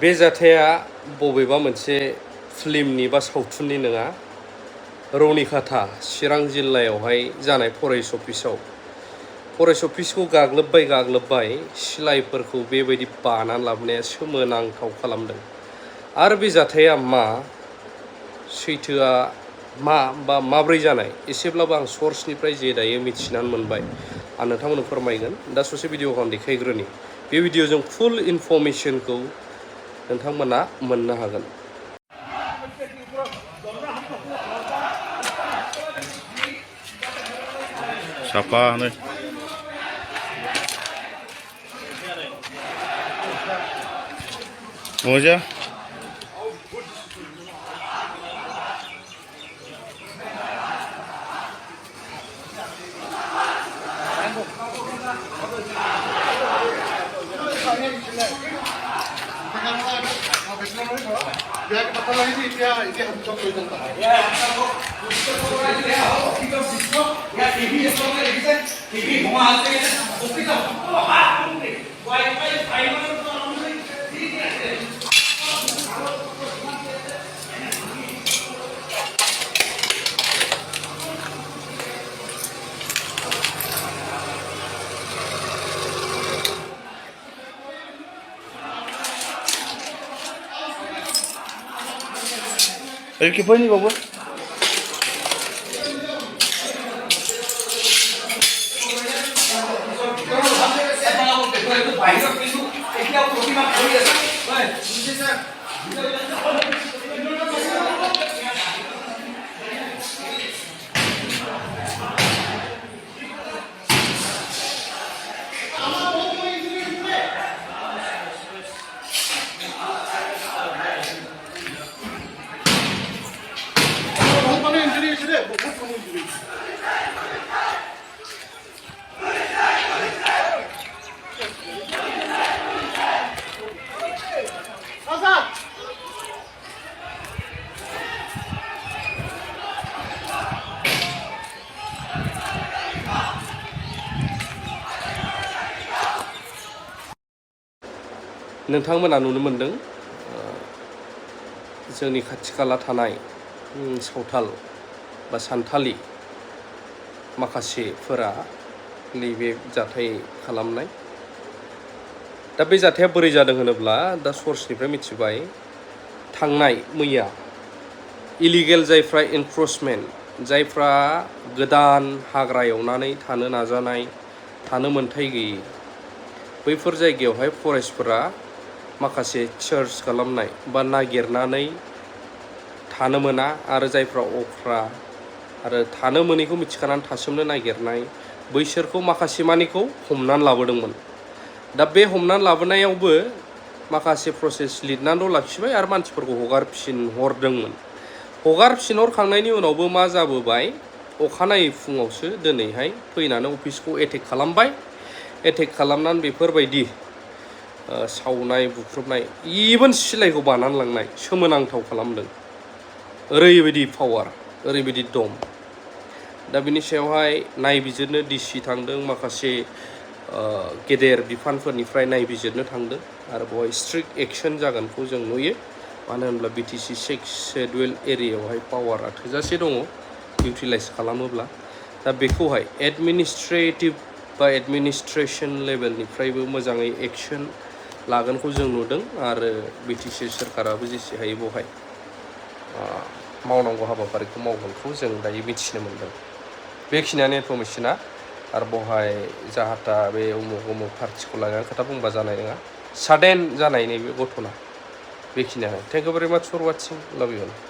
बे जाथाया बबेबा मोनसे फिल्मनि बा सावथुननि नङा, रौनिखाता चिरां जिल्लायावहाय जानाय फरेस्ट अफिसखौ गाग्लोबबाय सिलाइफोरखौ बेबायदि बानानै लाबोनाया सोमोनांथाव खालामदों। आरो बे जाथाया मा, सैथोआ मा बा माब्रै जानाय, एसेब्लाबो आं सर्सनिफ्राय जे दायो मिथिनानै मोनबाय आं नोंथांमोननो फोरमायगोन। दा ससे भिडिअखौ आं देखायग्रोनि। बे भिडिअजों फुल इनफरमेशनखौ नोंथांमोना मोननो हागोन। साफानो मोजां 이렇게 버니 봐봐. नोंथांमोना नुनो मोनदों जोंनि खाथि खाला थानाय सावथाल बा सानथालि माखासेफोरा नैबे जाथाय खालामनाय। दा बे जाथाया बोरै जादों होनोब्ला दा सर्सनिफ्राय मिथिबाय, थांनाय मैया इलिगेल जायफ्रा एनक्रचमेन्ट, जायफ्रा गोदान हाग्रा एवनानै थानो नाजानाय, थानो मोन्थाय गैयि, बैफोर जायगायावहाय फरेस्टफोरा माखासे सार्च खालामनाय बा नागिरनानै थानो मोना, आरो जायफ्रा अख्रा आरो थानो मोनैखौ मिथिखानानै थासोमनो नागिरनाय, बैसोरखौ माखासे मानिखौ हमनानै लाबोदोंमोन। दा बे हमनानै लाबोनायावबो माखासे प्रसेस लिरनानैल' लाखिबाय आरो मानसिफोरखौ हगारफिनहरदोंमोन। हगारफिनहरखांनायनि उनावबो मा जाबोबाय, अखानायै फुङावसो दिनैहाय फैनानै अफिसखौ एटेक खालामबाय। एटेक खालामनानै बेफोरबायदि सावनाय बुख्रुबनाय, इभेन सिलाइखौ बानानै लांनाय सोमोनांथाव खालामदों। ओरैबायदि पावार, ओरैबायदि दम। दा बिनि सायावहाय नायबिजिरनो डिसि थांदों, माखासे गेदेर बिफानफोरनिफ्राय नायबिजिरनो थांदों, आरो बेवहाय स्ट्रिक्ट एक्सन जागोनखौ जों नुयो। मानो होनब्ला BTC 6 शेड्युल एरियायावहाय पावारा थोजासे दङ इउटिलाइज खालामोब्ला। दा बेखौहाय एडमिनिस्ट्रेटिभ बा एडमिनिस्ट्रेसन लेभेलनिफ्रायबो मोजाङै एक्सन लागोनखौ जों नुदों, आरो BTC सोरखाराबो जेसे हायो बेवहाय मावनांगौ हाबाफारिखौ मावगोनखौ जों दायो मिथिनो मोनदों। बेखिनियानो इनफरमेशना, आरो बेवहाय जाहाथा बे उमुक पार्टिखौ लानानै खोथा बुंबा जानाय नङा। साडेन जानाय नैबे घटना, बेखिनियानो। थेंक इउ भेरि माच फर वाचिं, लाभ इउ अल।